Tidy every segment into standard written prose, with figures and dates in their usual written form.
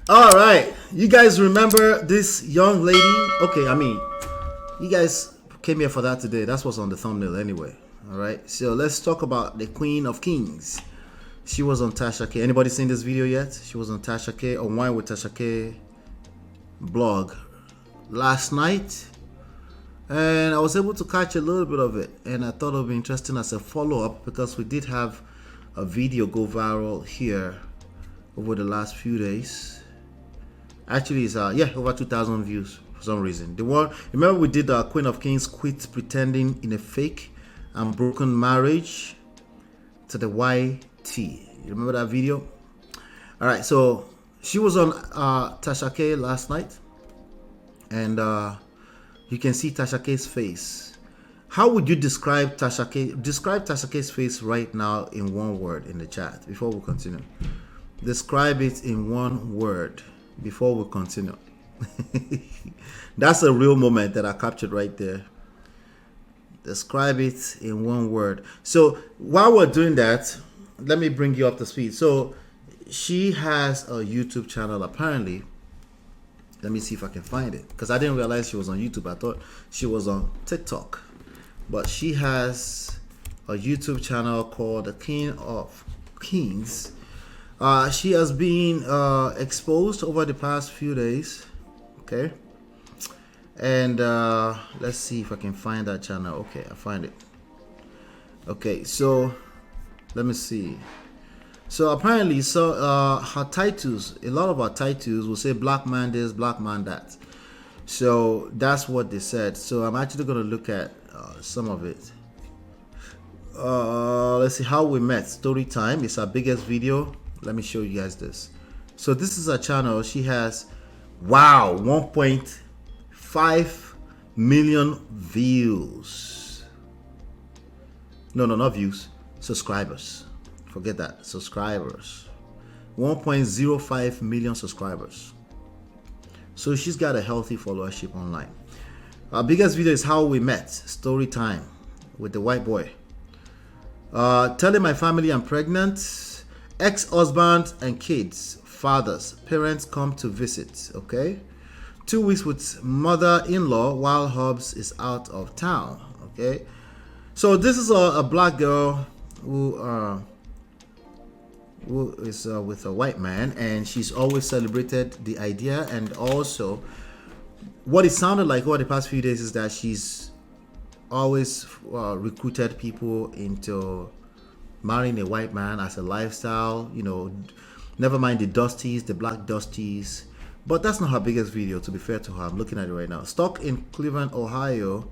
All right, you guys remember this young lady? Okay, I mean, you guys came here for that today. That's what's on the thumbnail anyway. All right, so let's talk about the Queen of Kings. She was on Tasha K. Anybody seen this video yet? She was on Tasha K, on Wine with Tasha K blog last night, and I was able to catch a little bit of it, and I thought it would be interesting as a follow-up because we did have a video go viral here over the last few days. Actually, it's over 2,000 views for some reason. The one, remember we did Queen of Kings quit pretending in a fake and broken marriage to the YT. You remember that video? All right, so she was on Tasha K last night, and you can see Tasha K's face. How would you describe Tasha K? Describe Tasha K's face right now in one word in the chat before we continue. Describe it in one word before we continue. That's a real moment that I captured right there. Describe it in one word. So while we're doing that, let me bring you up to speed. So she has a YouTube channel apparently. Let me see if I can find it, because I didn't realize she was on YouTube. I thought she was on TikTok. But she has a YouTube channel called The King of Kings. She has been exposed over the past few days. Okay. And let's see if I can find that channel. Okay, I find it. Okay, so let me see. So apparently, her titles, a lot of her titles will say black man this, black man that. So that's what they said. So I'm actually going to look at some of it. Let's see, how we met. Story time is our biggest video. Let me show you guys this. So this is her channel. She has, wow, 1.5 million views. No, not views. Subscribers. Forget that. Subscribers. 1.05 million subscribers. So she's got a healthy followership online. Our biggest video is how we met. Story time with the white boy. Telling my family I'm pregnant. Ex-husband and kids, fathers, parents come to visit. Okay. 2 weeks with mother-in-law while Hobbs is out of town. Okay. So this is a black girl who is with a white man, and she's always celebrated the idea, and also what it sounded like over the past few days is that she's always recruited people into marrying a white man as a lifestyle, you know, never mind the dusties, the black dusties. But that's not her biggest video, to be fair to her. I'm looking at it right now. Stuck in Cleveland, Ohio.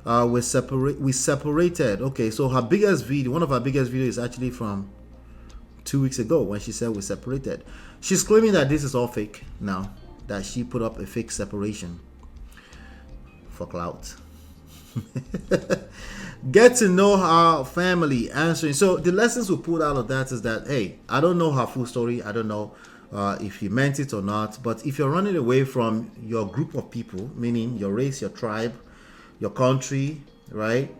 We separated. Okay, so her biggest video, one of her biggest videos is actually from 2 weeks ago when she said we separated. She's claiming that this is all fake now, that she put up a fake separation for clout. Get to know her family, answering. So the lessons we pulled out of that is that, hey, I don't know her full story. I don't know if you meant it or not. But if you're running away from your group of people, meaning your race, your tribe, your country, right?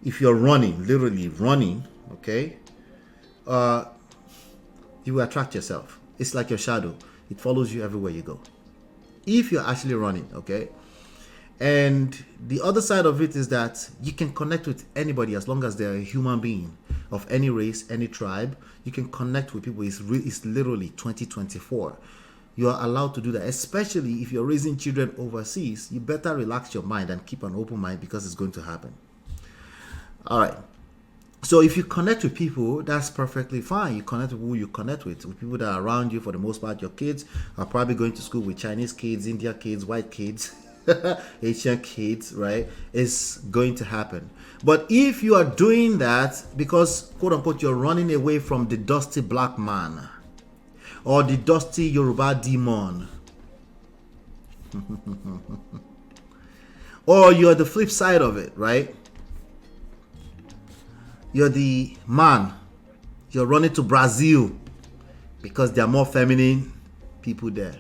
If you're running, literally running, okay, you will attract yourself. It's like your shadow. It follows you everywhere you go. If you're actually running, okay? And the other side of it is that you can connect with anybody as long as they're a human being of any race, any tribe. You can connect with people. It's literally 2024. You are allowed to do that, especially if you're raising children overseas. You better relax your mind and keep an open mind, because it's going to happen. All right. So if you connect with people, that's perfectly fine. You connect with who you connect with people that are around you. For the most part, your kids are probably going to school with Chinese kids, Indian kids, white kids, Asian kids, right? It's going to happen. But if you are doing that because, quote unquote, you're running away from the dusty black man or the dusty Yoruba demon, or you're the flip side of it, right? You're the man, you're running to Brazil because there are more feminine people there.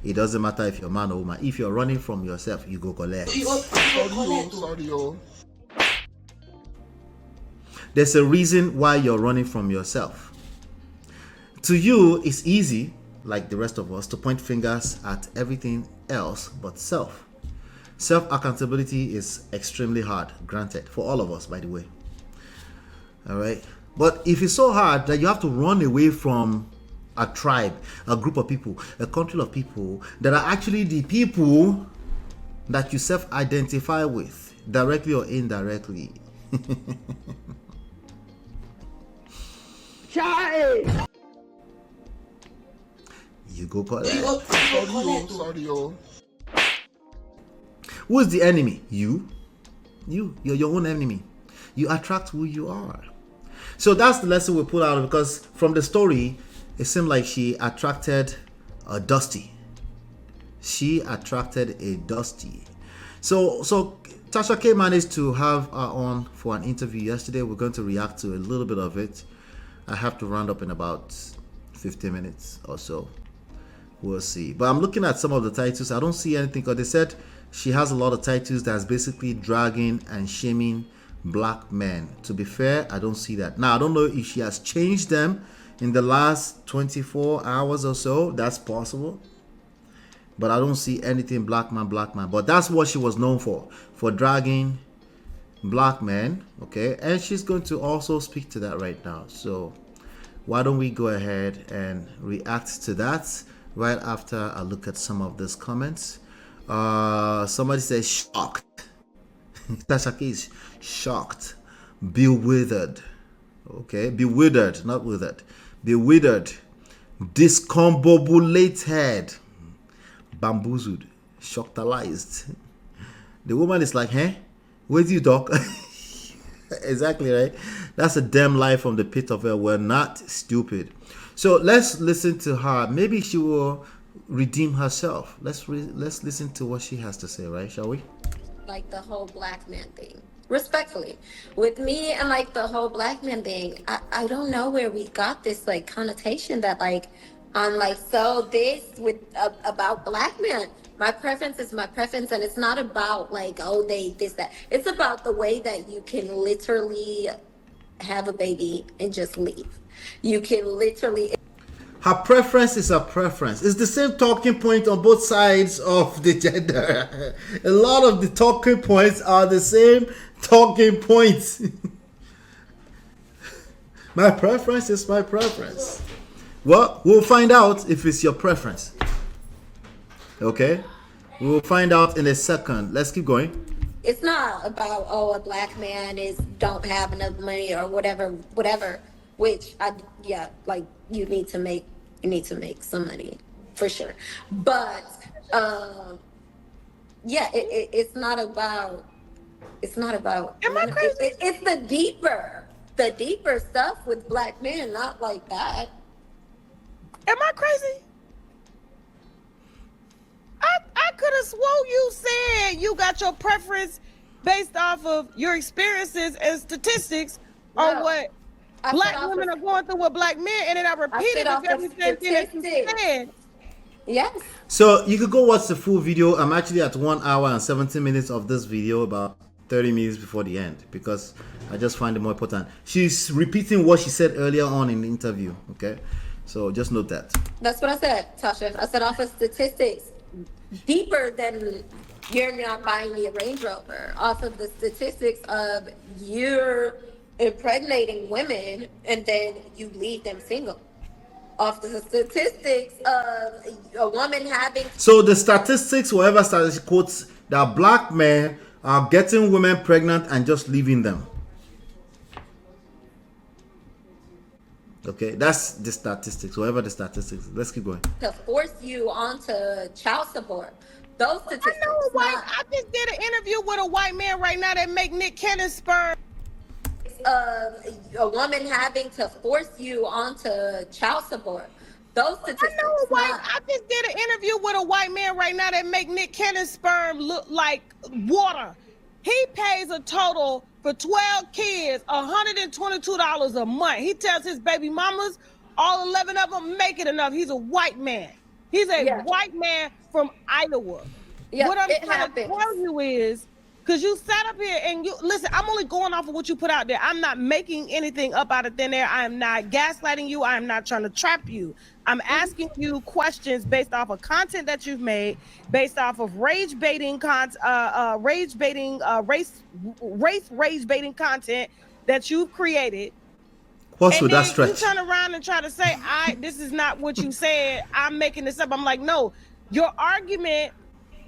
It doesn't matter if you're man or woman. If you're running from yourself, you go collect. Sorry. There's a reason why you're running from yourself. To you, it's easy like the rest of us, to point fingers at everything else but self. Self accountability is extremely hard, granted, for all of us, by the way. All right. But if it's so hard that you have to run away from a tribe, a group of people, a country of people that are actually the people that you self identify with, directly or indirectly. Child. You go call Sorry, that. sorry, yo. Who is the enemy? You. You're your own enemy. You attract who you are. So that's the lesson we pull out, because from the story, it seemed like she attracted a Dusty. She attracted a Dusty. So Tasha K managed to have her on for an interview yesterday. We're going to react to a little bit of it. I have to round up in about 15 minutes or so. We'll see. But I'm looking at some of the titles. I don't see anything, because they said she has a lot of titles that's basically dragging and shaming black men. To be fair, I don't see that. Now, I don't know if she has changed them in the last 24 hours or so. That's possible. But I don't see anything black man. But that's what she was known for dragging black men. Okay. And she's going to also speak to that right now. So why don't we go ahead and react to that right after I look at some of these comments. Somebody says shocked. Tasha K is shocked, bewildered. Okay, bewildered, not withered. Bewildered, discombobulated, bamboozled, shocktalized. The woman is like, "Hey, where do you talk?" Exactly right. That's a damn lie from the pit of hell. We're not stupid. So let's listen to her. Maybe she will redeem herself. Let's listen to what she has to say, right? Shall we? Like the whole black man thing. Respectfully, with me and like the whole black man thing, I don't know where we got this like connotation that like I'm like so this with about black men. My preference is my preference, and it's not about like oh they this that. It's about the way that you can literally have a baby and just leave. You can literally. Her preference is her preference. It's the same talking point on both sides of the gender. A lot of the talking points are the same talking points. My preference is my preference. Well, we'll find out if it's your preference. Okay? We'll find out in a second. Let's keep going. It's not about a black man don't have enough money or whatever, which like you need to make some money for sure. But it's not about Am I crazy? it's the deeper stuff with black men, not like that. Am I crazy? I could have swore you said you got your preference based off of your experiences and statistics on what black women are going through with black men, and then I repeated the very same thing that you said. Yes. So you could go watch the full video. I'm actually at 1 hour and 17 minutes of this video, about 30 minutes before the end, because I just find it more important. She's repeating what she said earlier on in the interview. Okay, so just note that. That's what I said, Tasha. I said off of statistics, deeper than you're not buying me a Range Rover, off of the statistics of you're impregnating women and then you leave them single. Off the statistics of a woman having. So the statistics, whatever statistic quotes, that black men are getting women pregnant and just leaving them. Okay, that's the statistics, whatever the statistics. Let's keep going. To force you onto child support. Those statistics. I know a white. I just did an interview with a white man right now that make Nick Cannon sperm. A woman having to force you onto child support. Those statistics. I know a white. I just did an interview with a white man right now that make Nick Cannon sperm look like water. He pays a total for 12 kids $122 a month. He tells his baby mamas all 11 of them make it enough. He's a white man. He's a white man from Iowa. Yeah, what I'm trying to tell you is Because you sat up here and you listen, I'm only going off of what you put out there. I'm not making anything up out of thin air. I am not gaslighting you. I am not trying to trap you. I'm asking you questions based off of content that you've made, based off of rage baiting rage baiting content that you've created. What's And with that then you stretch? turn around and try to say, this is not what you said. I'm making this up. I'm like, no, your argument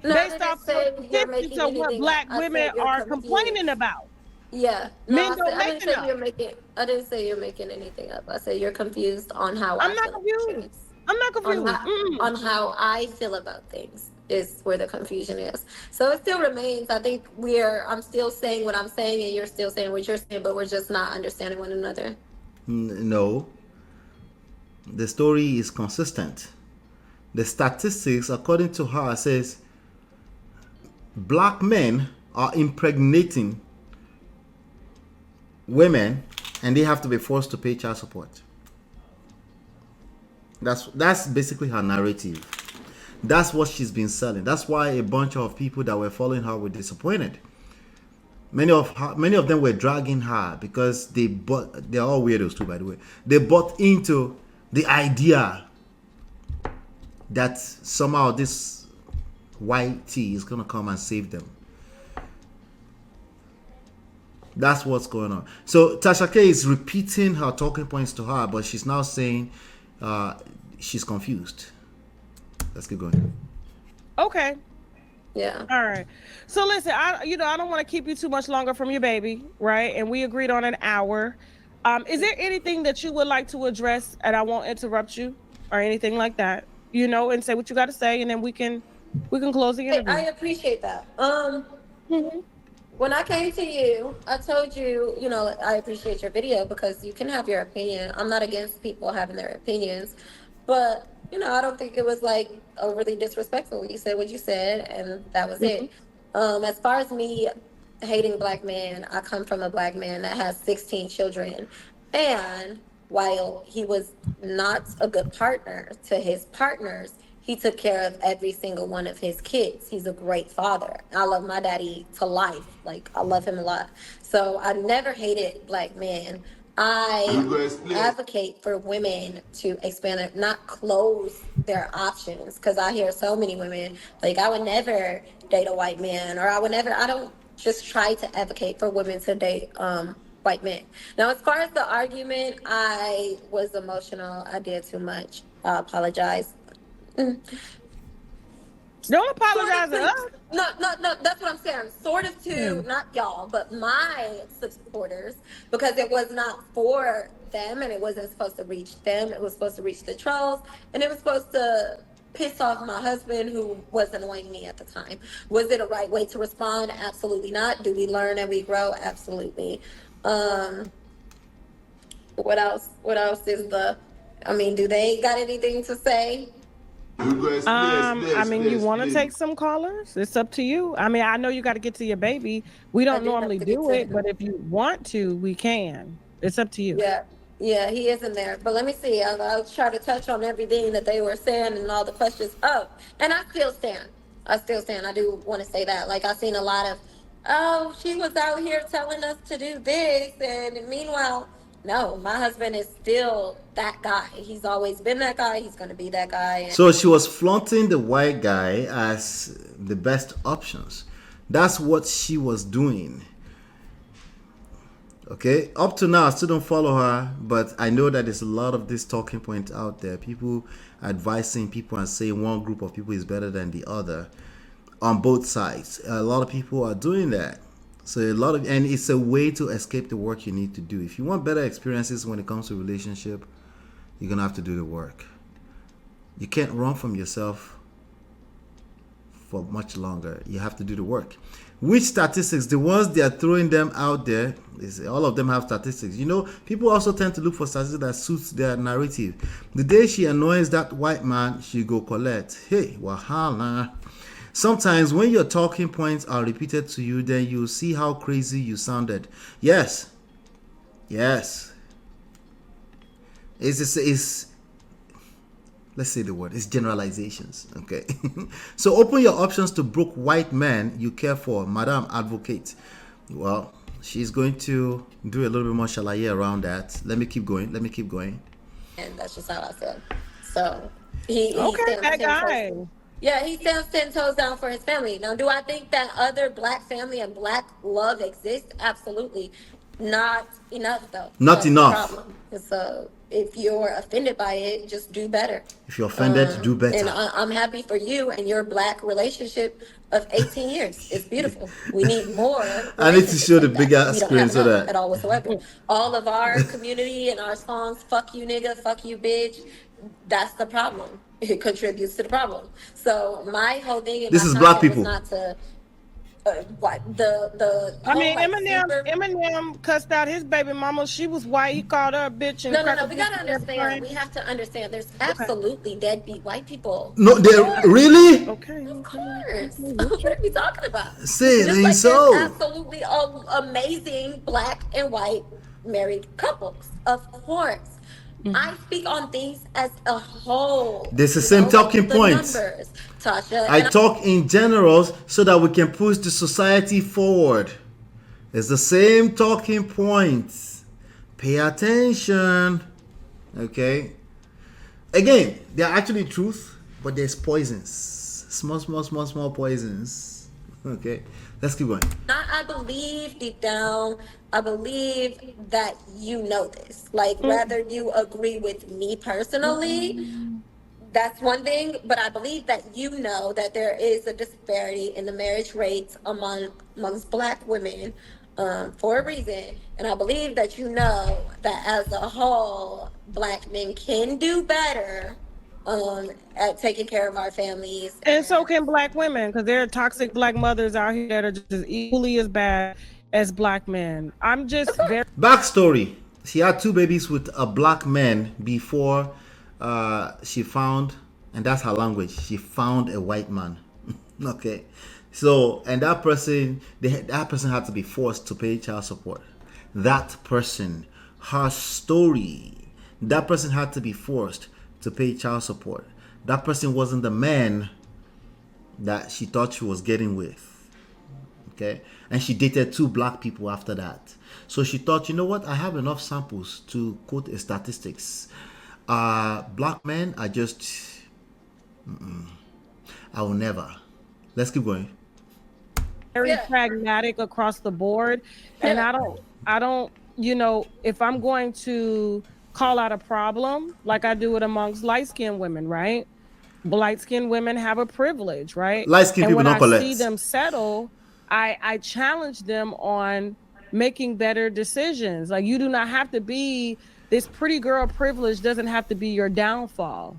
No, I based didn't off say of you're statistics making of what anything up. black I women said you're are complaining confused. about. Yeah. No, Men don't I make didn't say enough. you're making. I didn't say you're making anything up. I said you're confused on how I'm I not feel about confused. things. I'm not confused. On how I feel about things is where the confusion is. So it still remains. I think I'm still saying what I'm saying, and you're still saying what you're saying, but we're just not understanding one another. No, the story is consistent. The statistics, according to her, says black men are impregnating women and they have to be forced to pay child support. That's basically her narrative. That's what she's been selling. That's why a bunch of people that were following her were disappointed. Many of them were dragging her because they're all weirdos too, by the way. They bought into the idea that somehow this white tea is gonna come and save them. That's what's going on. So Tasha K is repeating her talking points to her, but she's now saying she's confused. Let's keep going. Okay. Yeah. All right. So listen, I don't want to keep you too much longer from your baby, right? And we agreed on an hour. Is there anything that you would like to address, and I won't interrupt you or anything like that? And say what you got to say, and then we can close the interview. I appreciate that. Mhm. When I came to you, I told you, I appreciate your video because you can have your opinion. I'm not against people having their opinions, but I don't think it was like overly disrespectful. You said what you said, and that was it. As far as me hating black men, I come from a black man that has 16 children, and while he was not a good partner to his partners, he took care of every single one of his kids. He's a great father. I love my daddy to life. Like, I love him a lot. So I never hated black men. I advocate for women to expand their, not close their options. Because I hear so many women, like, I would never date a white man, or I don't just try to advocate for women to date white men. Now, as far as the argument, I was emotional. I did too much. I apologize. Don't apologize to us. No, that's what I'm saying. Sort of to, not y'all, but my supporters, because it was not for them and it wasn't supposed to reach them. It was supposed to reach the trolls, and it was supposed to piss off my husband, who was annoying me at the time. Was it a right way to respond? Absolutely not. Do we learn and we grow? Absolutely. What else? What else is do they got anything to say? You want to take some callers? It's up to you. I know you got to get to your baby. We don't normally do it, but if you want to, we can. It's up to you. Yeah, he is in there. But let me see. I'll try to touch on everything that they were saying and all the questions. Oh, and I still stand. I do want to say that. Like, I've seen a lot of, oh, she was out here telling us to do this, and meanwhile, no, my husband is still that guy. He's always been that guy. He's going to be that guy. So she was flaunting the white guy as the best options. That's what she was doing. Okay, up to now, I still don't follow her, but I know that there's a lot of this talking point out there. People advising people and saying one group of people is better than the other on both sides. A lot of people are doing that. So and it's a way to escape the work you need to do. If you want better experiences when it comes to relationship, you're gonna have to do the work. You can't run from yourself for much longer. You have to do the work. Which statistics? The ones they are throwing them out there, all of them have statistics. People also tend to look for statistics that suits their narrative. The day she annoys that white man, she go collect. Hey, wahala. Sometimes when your talking points are repeated to you, then you see how crazy you sounded. Yes. let's say the word, it's generalizations. Okay. So open your options to broke white men you care for, Madam Advocate. Well, she's going to do a little bit more shalaye around that. Let me keep going. And that's just how I feel. So he Okay, stands that 10 guy. toes. Yeah, he stands 10 toes down for his family. Now, do I think that other black family and black love exists? Absolutely. Not enough, though. Not That's enough. the problem. So if you're offended by it, just do better. If you're offended, do better. And I'm happy for you and your black relationship of 18 years. It's beautiful. We need more. I need to show the like bigger that. We don't screen have so none that at all whatsoever. All of our community and our songs, fuck you nigga, fuck you bitch, that's the problem. It contributes to the problem. So my whole thing in this my is black content people. was not to what the I whole, mean, like, Eminem cussed out his baby mama. She was white. He called her a bitch and No. cracked We a gotta bitch and understand. everything. We have to understand. There's absolutely deadbeat white people. No, they really Okay. Of course. What are we talking about? say it Just ain't like so. there's absolutely amazing black and white married couples. Of course. I speak on things as a whole. There's the you same know, talking like the points. numbers, Tasha. I talk in generals so that we can push the society forward. It's the same talking points. Pay attention. Okay. Again, they're actually truth, but there's poisons. Small poisons. Okay. Let's keep going. I believe deep down, I believe that you know this. Like, whether you agree with me personally, that's one thing, but I believe that you know that there is a disparity in the marriage rates amongst black women for a reason. And I believe that you know that as a whole, black men can do better at taking care of our families. And so can black women, because there are toxic black mothers out here that are just as equally as bad as black men. I'm just very Backstory. She had 2 babies with a black man before she found, and that's her language, she found a white man. Okay. So, and that person had to be forced to pay child support. That person, her story, that person had to be forced to pay child support. That person wasn't the man that she thought she was getting with. Okay. And she dated 2 black people after that. So she thought, you know what? I have enough samples to quote a statistics. Black men are just, I will never. Let's keep going. very pragmatic across the board. And I don't, if I'm going to call out a problem, like I do it amongst light-skinned women, right? Light-skinned women have a privilege, right? Light-skinned people when don't I collect. see them settle, I challenge them on making better decisions. Like, you do not have to be this pretty girl privilege doesn't have to be your downfall.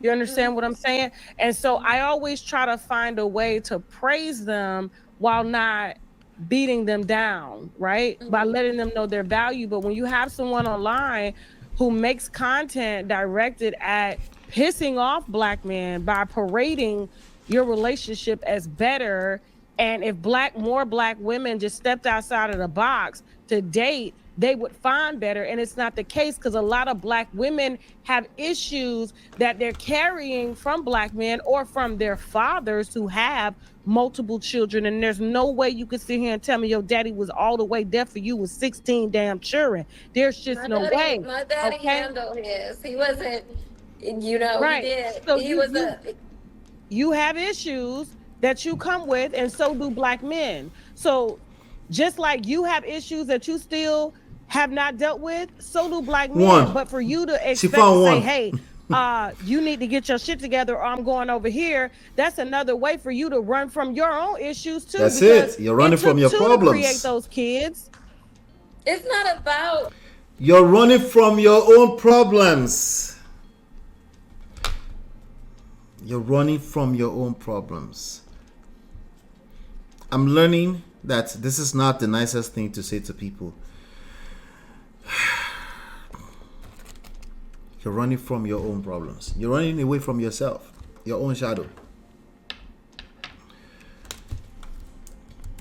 You understand what I'm saying? And so I always try to find a way to praise them while not beating them down, right? By letting them know their value. But when you have someone online who makes content directed at pissing off black men by parading your relationship as better, and if more black women just stepped outside of the box to date, they would find better. And it's not the case, because a lot of black women have issues that they're carrying from black men or from their fathers who have multiple children. And there's no way you could sit here and tell me your daddy was all the way deaf for you with 16 damn children. There's just no way. My daddy handled his. He wasn't, right. He did. So You have issues that you come with, and so do black men. So just like you have issues that you still have not dealt with, so do black men. But for you to expect to say, hey, you need to get your shit together or I'm going over here, that's another way for you to run from your own issues too. That's it. You're running from your problems. To create those kids. It's not about... You're running from your own problems. You're running from your own problems. I'm learning that this is not the nicest thing to say to people. You're running from your own problems. You're running away from yourself, your own shadow.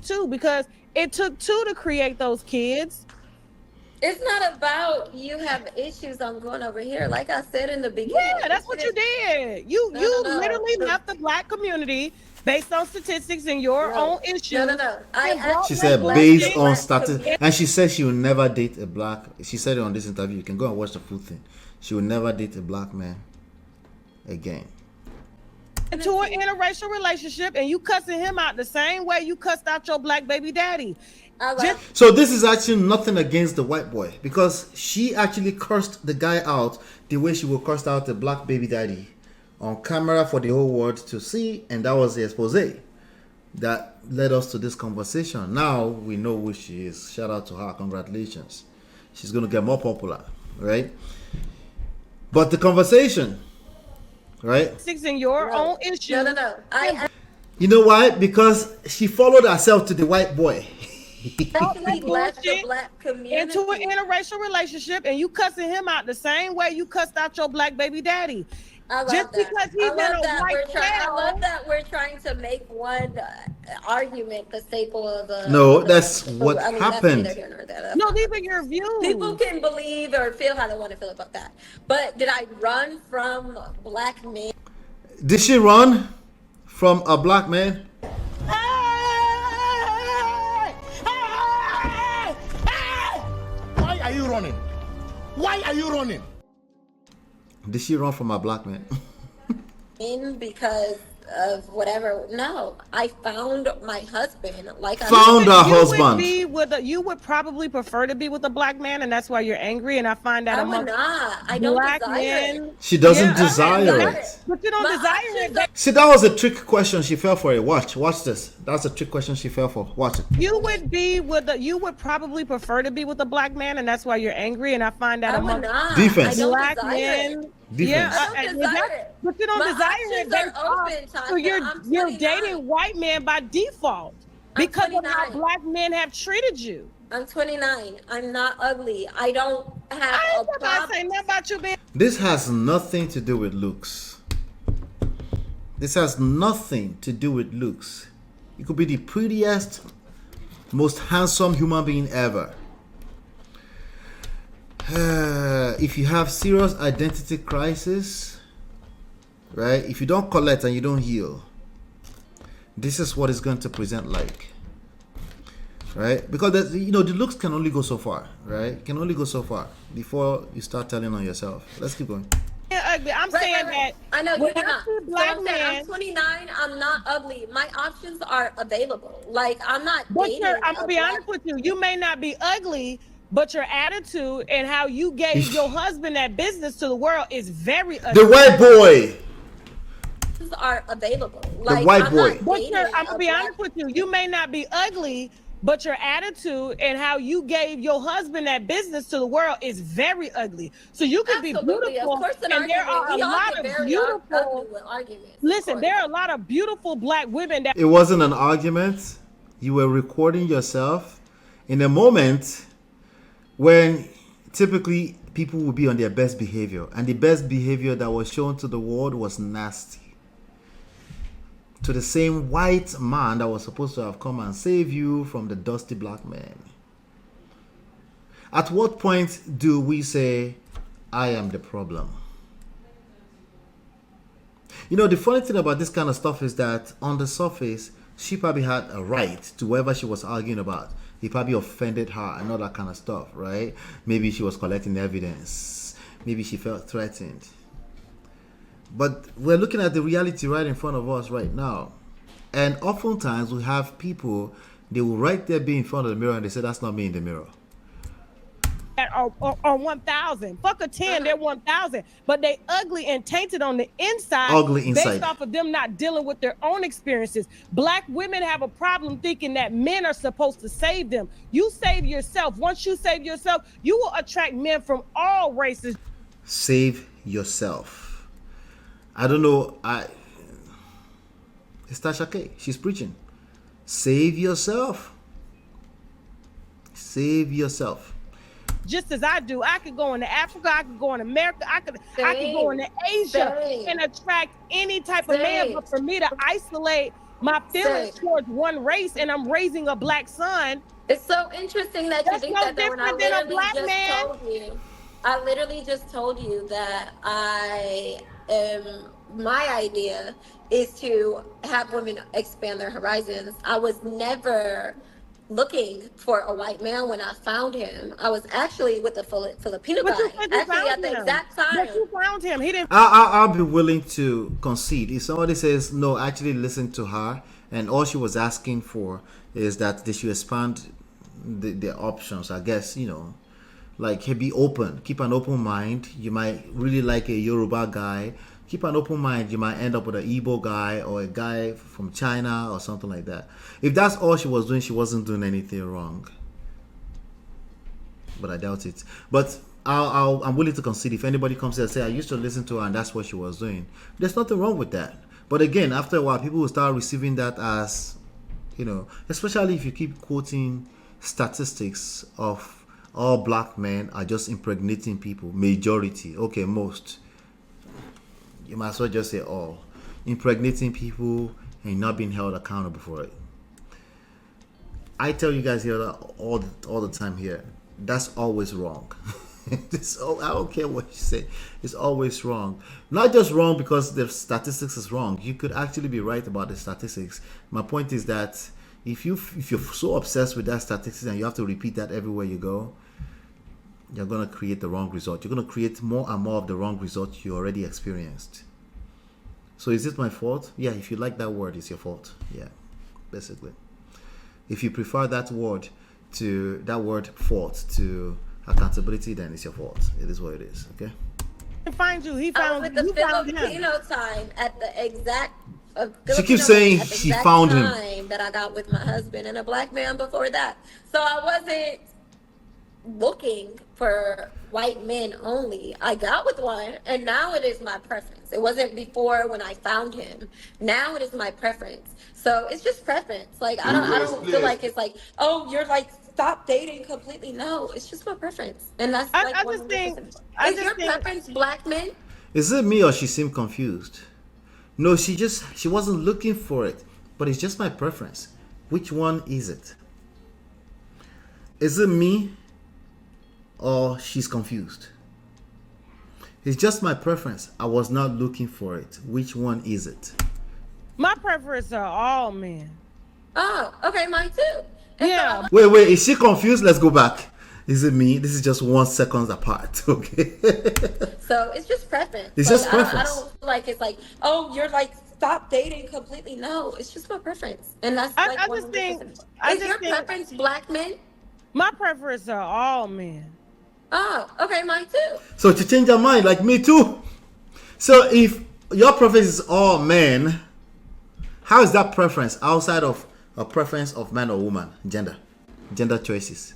Too, because it took 2 to create those kids. It's not about you have issues. I'm going over here. Like I said in the beginning. Yeah, that's what you did. You No. literally left the black community based on statistics and your own issues. No. She said based on statistics, and she said she will never date a black. She said it on this interview. You can go and watch the full thing. She will never date a black man again. Into an interracial relationship, and you cussing him out the same way you cussed out your black baby daddy. So this is actually nothing against the white boy, because she actually cursed the guy out the way she would curse out the black baby daddy on camera for the whole world to see, and that was the expose that led us to this conversation. Now we know who she is. Shout out to her. Congratulations. She's going to get more popular, right? But the conversation, right? In your own issues. No. You know why? Because she followed herself to the white boy. He left the black community into an interracial relationship, and you cussing him out the same way you cussed out your black baby daddy. I love Just that. because he's in a white I love that we're trying to make one argument the staple of the. No, that's what happened. That's neither here nor there. No, these are your views. People can believe or feel how they want to feel about that. But did I run from black men? Did she run from a black man? Why are you running? Why are you running? Did she run from a black man? Because of whatever. No, I found my husband. Like Found her husband. You would probably prefer to be with a black man, and that's why you're angry. And I find that I among would not. I don't black desire men. it. She doesn't desire it. But you don't desire it. See, that was a trick question. She fell for it. Watch this. That's a trick question she fell for. Watch it. You would probably prefer to be with a black man, and that's why you're angry. And I find that I among would not. Defense. I don't black desire men. it. Defense. Yeah, I don't desire it. but you don't My desire options it. are open, Tasha. So you're I'm 29. dating white men by default because of how 29. black men have treated you. I'm 29. I'm not ugly. I don't have I a ain't gonna problem. say nothing about you being. This has nothing to do with looks. This has nothing to do with looks. You could be the prettiest, most handsome human being ever. If you have serious identity crisis, right? If you don't collect and you don't heal, this is what it's going to present like, right? Because the looks can only go so far, right? It can only go so far before you start telling on yourself. Let's keep going. Ugly. I'm saying that. I know when you're I not. see So black I'm saying men, I'm 29. I'm not ugly. My options are available. Like I'm not but dating. I'm gonna be honest with you. You may not be ugly, but your attitude and how you gave your husband that business to the world is very ugly. The white boy. Are available. The white boy. But I'm gonna be honest with you. You may not be ugly, but your attitude and how you gave your husband that business to the world is very ugly. So you could be beautiful, of course, and there are a lot of beautiful. arguments. Listen, there are a lot of beautiful black women that. It wasn't an argument. You were recording yourself in a moment when typically people would be on their best behavior, and the best behavior that was shown to the world was nasty. To the same white man that was supposed to have come and save you from the dusty black man. At what point do we say, I am the problem? The funny thing about this kind of stuff is that on the surface, she probably had a right to whatever she was arguing about. He probably offended her and all that kind of stuff, right? Maybe she was collecting evidence. Maybe she felt threatened. But we're looking at the reality right in front of us right now. And oftentimes we have people, they will right there be in front of the mirror and they say, that's not me in the mirror. Or 1,000. Fuck a 10, they're 1,000. But they ugly and tainted on the inside. Ugly inside. Based off of them not dealing with their own experiences. Black women have a problem thinking that men are supposed to save them. You save yourself. Once you save yourself, you will attract men from all races. Save yourself. I don't know. It's Tasha K. She's preaching. Save yourself. Save yourself. Just as I do, I could go into Africa, I could go in America, I could go into Asia and attract any type of man. But for me to isolate my feelings towards one race, and I'm raising a black son, It's so interesting that you That's think no that when I different than a literally black just man. told you, I literally just told you that I am, my idea is to have women expand their horizons. I was never looking for a white man when I found him. I was actually with a Filipino But you guy, said you actually found at the him. exact But time. you found him. He didn't. I'll be willing to concede if somebody says no. Actually, listen to her, and all she was asking for is that they should expand the options. I guess like hey, be open, keep an open mind. You might really like a Yoruba guy. Keep an open mind. You might end up with an Igbo guy or a guy from China or something like that. If that's all she was doing, she wasn't doing anything wrong. But I doubt it. But I'm willing to concede if anybody comes here and say I used to listen to her and that's what she was doing. There's nothing wrong with that. But again, after a while, people will start receiving that as, especially if you keep quoting statistics of all black men are just impregnating people. Majority, okay, most. You might as well just say all. Impregnating people and not being held accountable for it. I tell you guys here all the time here, that's always wrong. I don't care what you say. It's always wrong. Not just wrong because the statistics is wrong. You could actually be right about the statistics. My point is that if you're so obsessed with that statistics and you have to repeat that everywhere you go, you're gonna create the wrong result. You're gonna create more and more of the wrong result you already experienced. So is it my fault? Yeah, if you like that word, it's your fault. Yeah, basically. If you prefer that word fault to accountability, then it's your fault. It is what it is. Okay. Find you. He I was found with the you. Found him. Filipino time at the exact. She keeps saying at the she exact found him. time that I got with my husband and a black man before that. So I wasn't looking for white men only. I got with one, and now it is my preference. It wasn't before when I found him. Now it is my preference. So it's just preference. Like I don't feel like it's like, oh, you're like stop dating completely. No, it's just my preference, and that's like I just think. 100%. I Is just your think. preference black men? Is it me or she seemed confused? No, she wasn't looking for it, but it's just my preference. Which one is it? Is it me or she's confused? It's just my preference. I was not looking for it. Which one is it? My preference are all men. Oh, okay, mine too. And Yeah. so Wait, is she confused? Let's go back. Is it me? This is just 1 second apart, okay? So it's just preference. It's Like, just I preference. don't feel like it's like, oh, you're like stop dating completely. No, it's just my preference, and that's like I just think. 100%. I Is just your think. preference black men? My preference are all men. Oh, okay, mine too. So to change your mind, like me too. So if your preference is all men, how is that preference outside of a preference of man or woman, gender choices?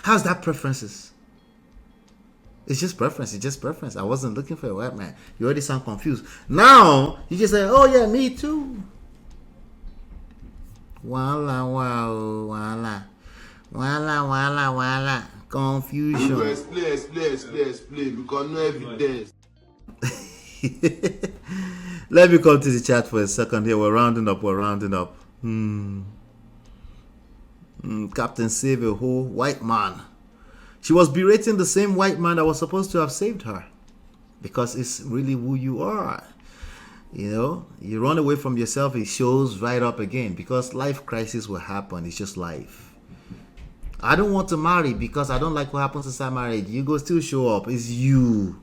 How's that preferences? It's just preference. It's just preference. I wasn't looking for a white man. You already sound confused. Now you just say, "Oh yeah, me too." Wala wow, wala, wala, wala, wala. Confusion. Explain, because no evidence. Let me come to the chat for a second here. We're rounding up. Captain Save a whole white man. She was berating the same white man that was supposed to have saved her. Because it's really who you are. You run away from yourself, it shows right up again. Because life crisis will happen. It's just life. I don't want to marry because I don't like what happens inside marriage. You go still show up. It's you.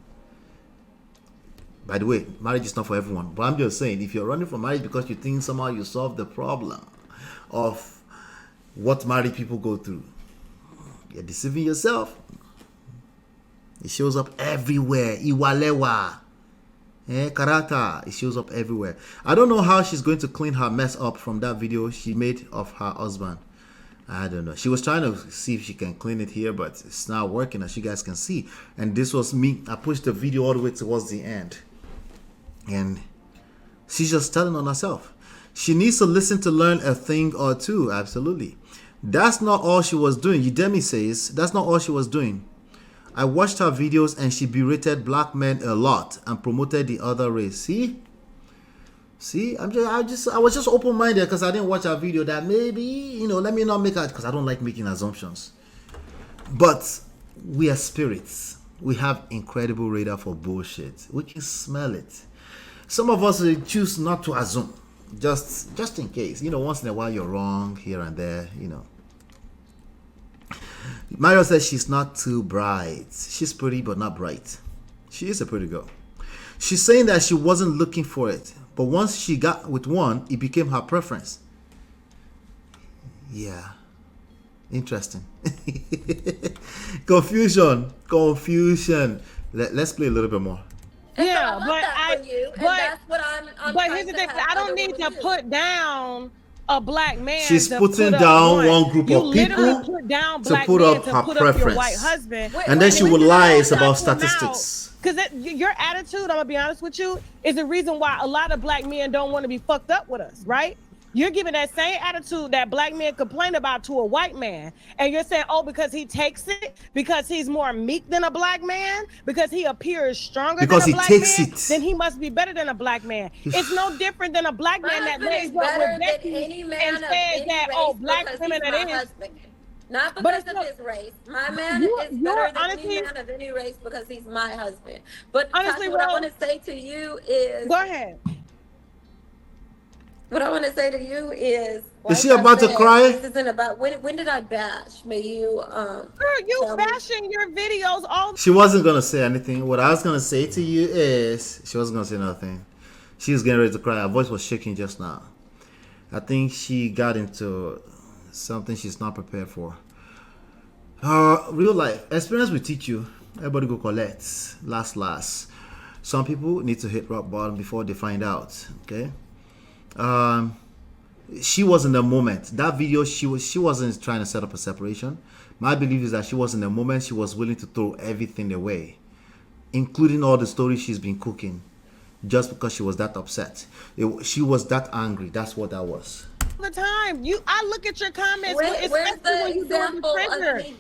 By the way, marriage is not for everyone. But I'm just saying, if you're running from marriage because you think somehow you solve the problem of what married people go through, you're deceiving yourself. It shows up everywhere. Iwalewa. Karata. It shows up everywhere. I don't know how she's going to clean her mess up from that video she made of her husband. I don't know. She was trying to see if she can clean it here, but it's not working, as you guys can see. And this was me. I pushed the video all the way towards the end. And she's just telling on herself. She needs to listen to learn a thing or two. Absolutely. That's not all she was doing. Udemy says that's not all she was doing. I watched her videos and she berated black men a lot and promoted the other race. See? See, I was just open-minded because I didn't watch our video. That maybe, let me not make it, because I don't like making assumptions. But we are spirits. We have incredible radar for bullshit. We can smell it. Some of us choose not to assume, just in case. Once in a while you're wrong here and there. Mario says she's not too bright. She's pretty but not bright. She is a pretty girl. She's saying that she wasn't looking for it, but once she got with one, it became her preference. Yeah. Interesting. Confusion. Let's play a little bit more. Yeah, so but that's what I'm but here's the thing: I don't need to put down a black man. She's to putting put down up one group you of people literally put down to black put men up to her put up your white preference. husband, And then she would lie about Start to statistics. Because your attitude, I'm gonna be honest with you, is the reason why a lot of black men don't want to be fucked up with us, right? You're giving that same attitude that black men complain about to a white man. And you're saying, oh, because he takes it, because he's more meek than a black man, because he appears stronger Because than a he black takes man, it. then he must be better than a black man. It's no different than a black man that lays up better with than Becky any man and of says any that, race oh, black because women he's are my in. husband. Not But because it's of not- his race. My man You're- is you're better than honestly- any man of any race because he's my husband. But Honestly, Tasha, what I Rose- want to say to you is, Go ahead. what I want to say to you is Is she about to cry? This isn't about when did I bash? May you Girl, you tell me. bashing your videos all She wasn't gonna say anything. What I was gonna say to you is she wasn't gonna say nothing. She was getting ready to cry. Her voice was shaking just now. I think she got into something she's not prepared for. Real life experience will teach you. Everybody go collect. Last. Some people need to hit rock bottom before they find out. Okay. She was in the moment. That video, she wasn't trying to set up a separation. My belief is that she was in the moment. She was willing to throw everything away, including all the stories she's been cooking, just because she was that upset. She was that angry. That's what that was. the time. I look at your comments, Where's especially the when you doing example the trigger. of me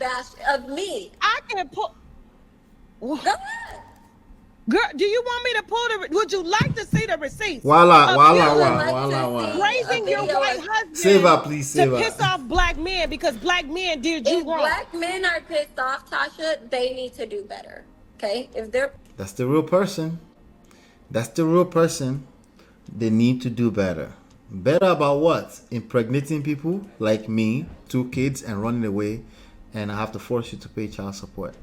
of me? I can pull. Go ahead. Girl, do you want me to pull the? Would you like to see the receipts? Voila. Raising your white husband. Save her, please. Save to her. piss off black men because black men did you If wrong. black men are pissed off, Tasha, they need to do better. Okay? If they're That's the real person. They need to do better. Better about what? Impregnating people like me, 2 kids, and running away, and I have to force you to pay child support.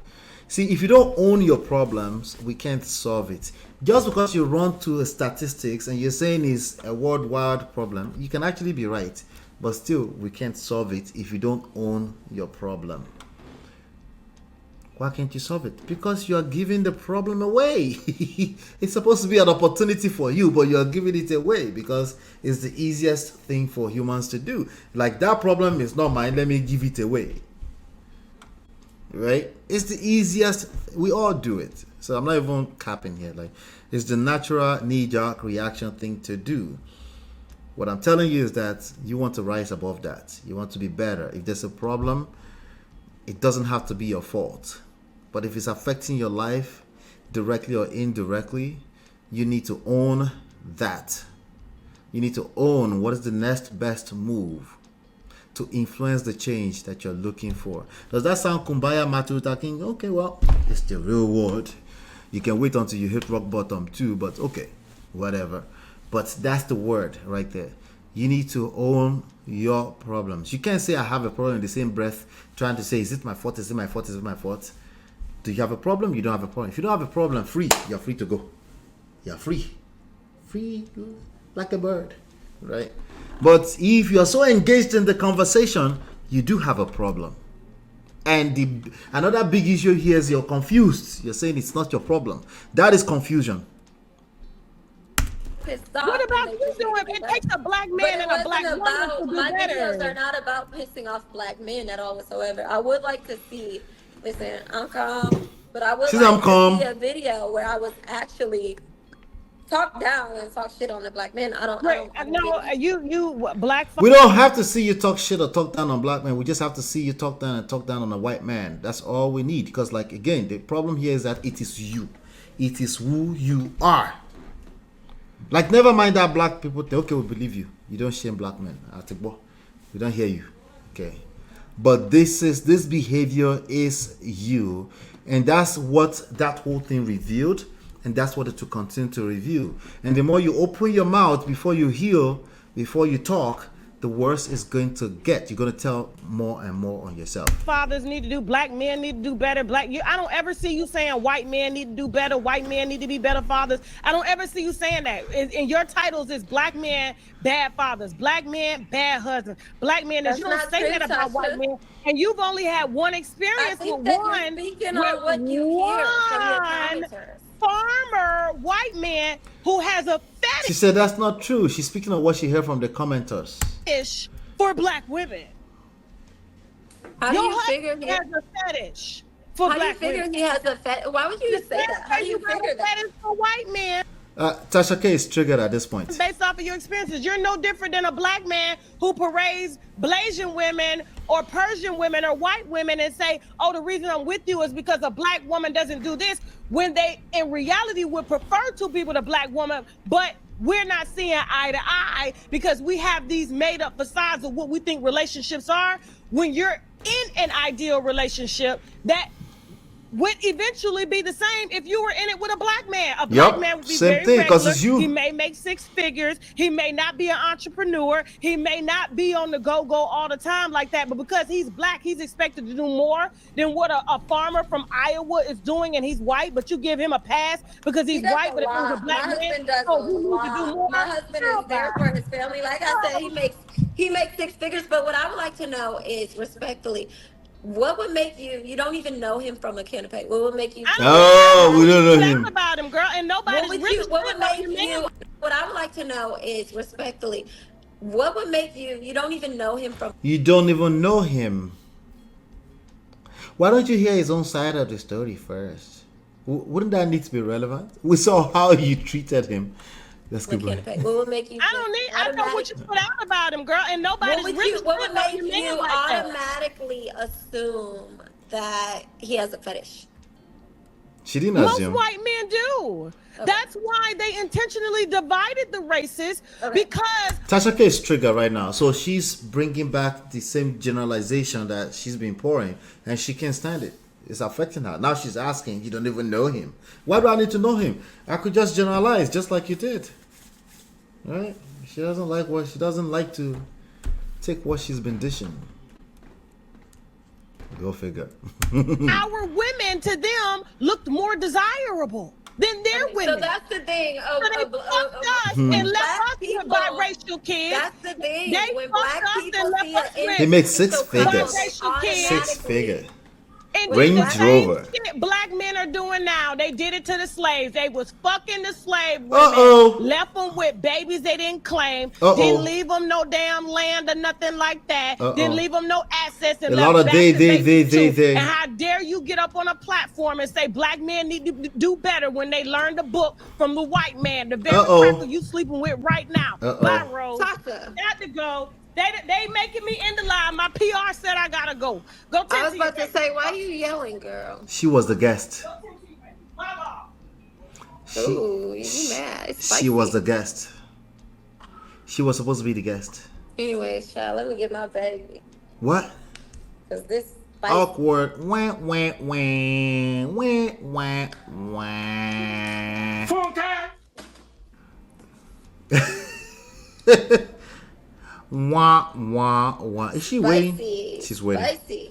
See, if you don't own your problems, we can't solve it. Just because you run to statistics and you're saying it's a worldwide problem, you can actually be right. But still, we can't solve it if you don't own your problem. Why can't you solve it? Because you are giving the problem away. It's supposed to be an opportunity for you, but you are giving it away because it's the easiest thing for humans to do. Like, that problem is not mine, let me give it away. Right? It's the easiest. We all do it. So I'm not even capping here. Like, it's the natural knee-jerk reaction thing to do. What I'm telling you is that you want to rise above that. You want to be better. If there's a problem, it doesn't have to be your fault. But if it's affecting your life directly or indirectly, you need to own that. You need to own what is the next best move to influence the change that you're looking for. Does that sound kumbaya, Martin Luther King? Okay, well, it's the real world. You can wait until you hit rock bottom too, but okay, whatever. But that's the word right there. You need to own your problems. You can't say I have a problem in the same breath trying to say, is it my fault? Is it my fault? Is it my fault? Do you have a problem? You don't have a problem. If you don't have a problem, you're free to go. You're free. Free like a bird, right? But if you're so engaged in the conversation, you do have a problem. And another big issue here is you're confused. You're saying it's not your problem. That is confusion. pissed off. What about and they you just doing? need to It do takes better. a black But man it and a black wasn't woman about, to do my videos are better. not about pissing off black men at all whatsoever. I would like to see, listen, I'm calm, but I would She's like I'm calm. to see a video where I was actually talk down and talk shit on the black men. I don't No, you black. We don't have to see you talk shit or talk down on black men. We just have to see you talk down and talk down on a white man. That's all we need. Because, like, again, the problem here is that it is you. It is who you are. Like, never mind that black people think, okay, we believe you. You don't shame black men. I think, well, we don't hear you. Okay. But this behavior is you. And that's what that whole thing revealed. And that's what it will continue to reveal. And the more you open your mouth before you heal, before you talk, the worse it's going to get. You're going to tell more and more on yourself. Fathers need to do, black men need to do better. I don't ever see you saying white men need to do better, white men need to be better fathers. I don't ever see you saying that. In your titles is black men, bad fathers, black men, bad husbands, black men. You don't say that about white men. And you've only had one experience with one. Speaking on what you hear from your commenters. Farmer white man who has a fetish. She said that's not true. She's speaking of what she heard from the commenters. For black women. How do you figure he has a fetish for black women? He has a fetish? Why would you say that? How do you figure that? Fetish for white men. Tasha K is triggered at this point. Based off of your experiences, you're no different than a black man who parades Blasian women or Persian women or white women and say, oh, the reason I'm with you is because a black woman doesn't do this, when they in reality would prefer to be with a black woman, but we're not seeing eye to eye because we have these made up facades of what we think relationships are. When you're in an ideal relationship, that would eventually be the same if you were in it with a black man. A black man would be same very thing, regular. 'cause it's you. He may make 6 figures. He may not be an entrepreneur. He may not be on the go-go all the time like that. But because he's black, he's expected to do more than what a farmer from Iowa is doing, and he's white. But you give him a pass because he's white. But if he was a black man, My husband is there for his family. Like I said, he makes 6 figures. But what I would like to know is, respectfully, what would make you don't even know him from a can of paint? What would make you? We don't know him about him, girl, and nobody's what would make you? What I would like to know is, respectfully, what would make you don't even know him from? You don't even know him. Why don't you hear his own side of the story first? Wouldn't that need to be relevant? We saw how you treated him. That's good. What would make you? I know what you put out about him, girl, and nobody's what would make you automatically assume that he has a fetish? She didn't assume. Most white men do. Okay. That's why they intentionally divided the races, because Tasha K is triggered right now, so she's bringing back the same generalization that she's been pouring, and she can't stand it. It's affecting her. Now she's asking, you don't even know him. Why do I need to know him? I could just generalize, just like you did. Right? She doesn't like to take what she's been dishing. Go figure. Our women to them looked more desirable than their women. So that's the thing. So they fucked us and left us with biracial kids. That's the thing. They when fucked black us people and see left us with He makes 6 figures. biracial kids. 6 figures. And Range the same Rover. shit black men are doing now. They did it to the slaves. They was fucking the slave women. Left them with babies they didn't claim. Didn't leave them no damn land or nothing like that. Didn't leave them no assets. And a lot of they. And how dare you get up on a platform and say black men need to do better when they learned the book from the white man, the very person you sleeping with right now. Bye, Rose. Tasha. Got to go. They making me end the line. My PR said I gotta go. Go. I was about to say, why are you yelling, girl? She was the guest. Ooh, you mad? She was the guest. She was supposed to be the guest. Anyways, child, let me get my baby. What? Cause this awkward. Wah, wah, wah, wah, wah, wah. Phone time. Wah, wah, wah. Is she waiting? She's waiting. Spicy.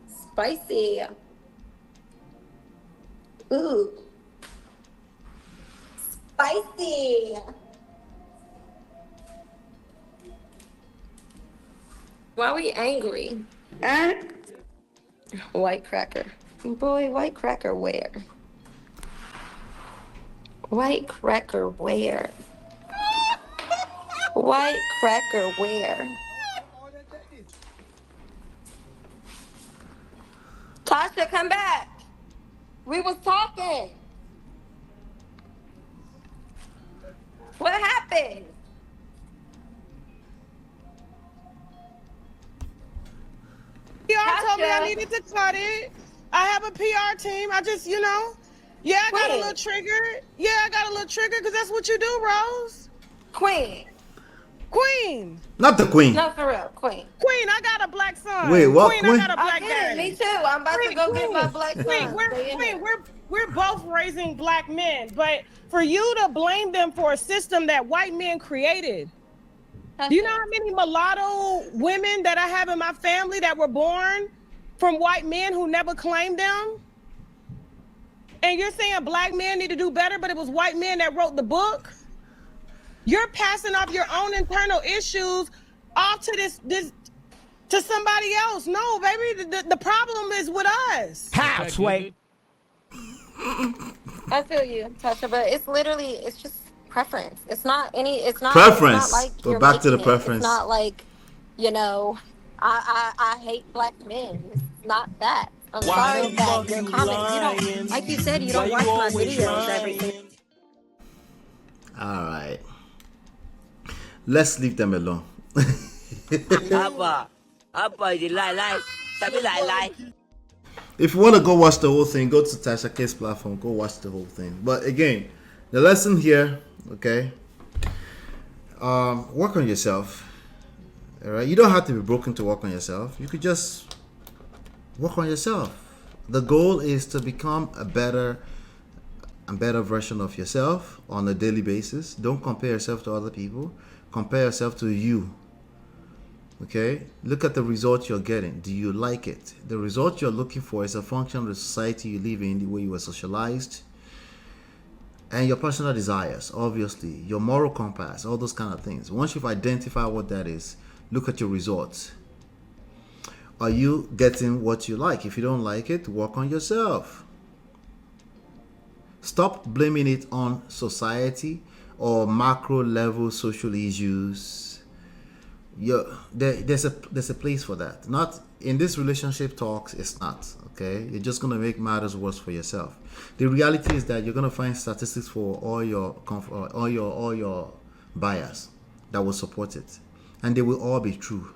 Spicy. Ooh. Spicy. Why are we angry? White cracker. Boy, white cracker where? White cracker where? White cracker where? Tasha, come back. We was talking. What happened? PR told me I needed to cut it. I have a PR team. I just, I got a Queen. little triggered. Yeah, I got a little triggered because that's what you do, Rose. Queen. Queen. Not the queen. No, for real, Queen. Queen, I got a black son. Wait, what, Queen, I Queen? got a I black get it. daddy. Me too. I'm about to go get my black Queen, son. we're both raising black men, but for you to blame them for a system that white men created. Do you know how many mulatto women that I have in my family that were born from white men who never claimed them? And you're saying black men need to do better, but it was white men that wrote the book? You're passing off your own internal issues off to this to somebody else. No, baby, the problem is with us. How, Sway? I feel you, Tasha, but it's just preference. It's not Preference. It's not like We're you're back to the making it. preference. It's not like, I hate black men. It's not that. I'm sorry that your comments, you don't, like you said, you don't watch my videos every single. All right. Let's leave them alone. If you want to go watch the whole thing, go to Tasha K's platform. Go watch the whole thing. But again, the lesson here, okay? Work on yourself. All right. You don't have to be broken to work on yourself. You could just work on yourself. The goal is to become a better version of yourself on a daily basis. Don't compare yourself to other people. Compare yourself to you. Okay? Look at the results you're getting. Do you like it? The result you're looking for is a function of the society you live in, the way you were socialized, and your personal desires, obviously, your moral compass, all those kind of things. Once you've identified what that is, look at your results. Are you getting what you like? If you don't like it, work on yourself. Stop blaming it on society or macro level social issues. There's a place for that. Not in this relationship talks. It's not, okay. You're just gonna make matters worse for yourself. The reality is that you're gonna find statistics for all your bias that will support it, and they will all be true.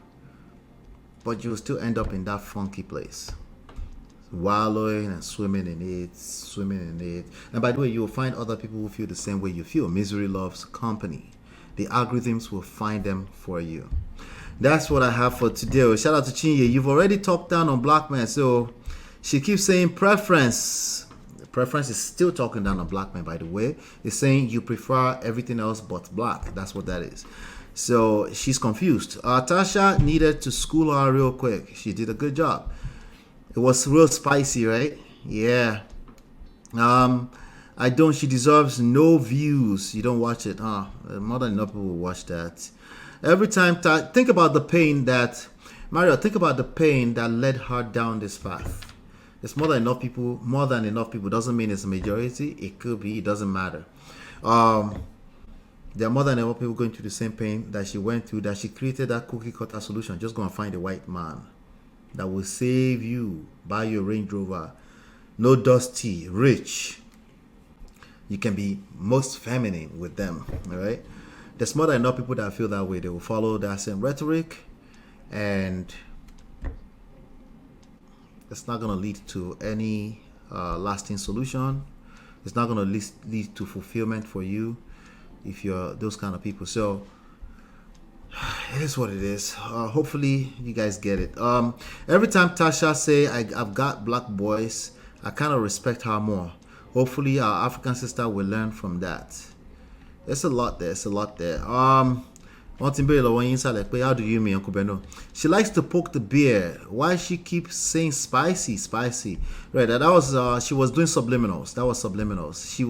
But you'll still end up in that funky place, wallowing and swimming in it. And by the way, you'll find other people who feel the same way you feel. Misery loves company. The algorithms will find them for you. That's what I have for today. Shout out to Chinye. You've already talked down on black men, so she keeps saying preference. Preference is still talking down on black men, by the way. It's saying you prefer everything else but black. That's what that is. So she's confused. Tasha needed to school her real quick. She did a good job. It was real spicy, right? Yeah. She deserves no views. You don't watch it. More than enough people will watch that. Every time, think about the pain that, Mario, think about the pain that led her down this path. It's more than enough people. More than enough people doesn't mean it's a majority. It could be. It doesn't matter. There are more than enough people going through the same pain that she went through, that she created that cookie cutter solution. Just go and find a white man that will save you. Buy your Range Rover. No dusty, rich. You can be most feminine with them. All right. There's more than enough people that feel that way. They will follow that same rhetoric, and it's not going to lead to any lasting solution. It's not going to lead to fulfillment for you if you're those kind of people. So it is what it is. Hopefully you guys get it. Every time Tasha say I've got black boys, I kind of respect her more. Hopefully our African sister will learn from that. There's a lot there. How do you mean, Uncle Beno? She likes to poke the bear. Why she keeps saying spicy? Right, that was she was doing subliminals. That was subliminals. She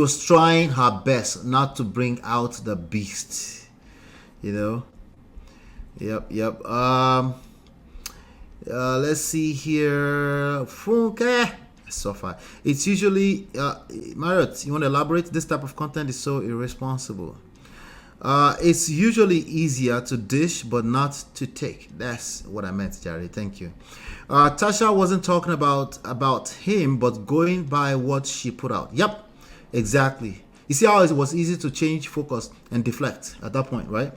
was trying her best not to bring out the beast. You know? Yep. Let's see here. Funke. So far, it's usually Marriott, you want to elaborate? This type of content is so irresponsible. It's usually easier to dish but not to take. That's what I meant, Jerry. Thank you. Tasha wasn't talking about him, but going by what she put out. Yep, exactly. You see how it was easy to change focus and deflect at that point, right?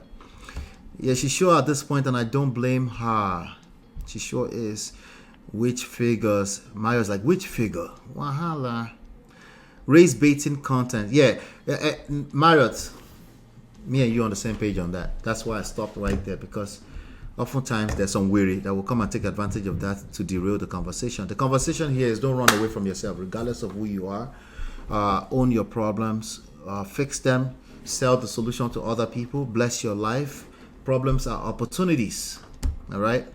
Yeah, she's sure at this point, and I don't blame her. She sure is. Which figures? Mario's like, which figure? Wahala. Race baiting content. Yeah, Marriott, me and you on the same page on that. That's why I stopped right there, because oftentimes there's some weary that will come and take advantage of that to derail the conversation. The conversation here is don't run away from yourself, regardless of who you are. Own your problems, fix them, sell the solution to other people, bless your life. Problems are opportunities. All right.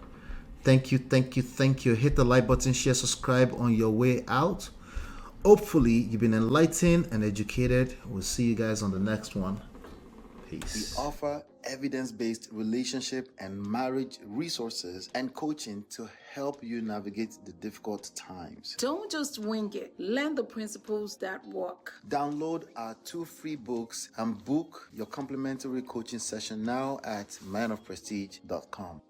Thank you. Hit the like button, share, subscribe on your way out. Hopefully, you've been enlightened and educated. We'll see you guys on the next one. Peace. We offer evidence-based relationship and marriage resources and coaching to help you navigate the difficult times. Don't just wing it. Learn the principles that work. Download our 2 free books and book your complimentary coaching session now at manofprestige.com.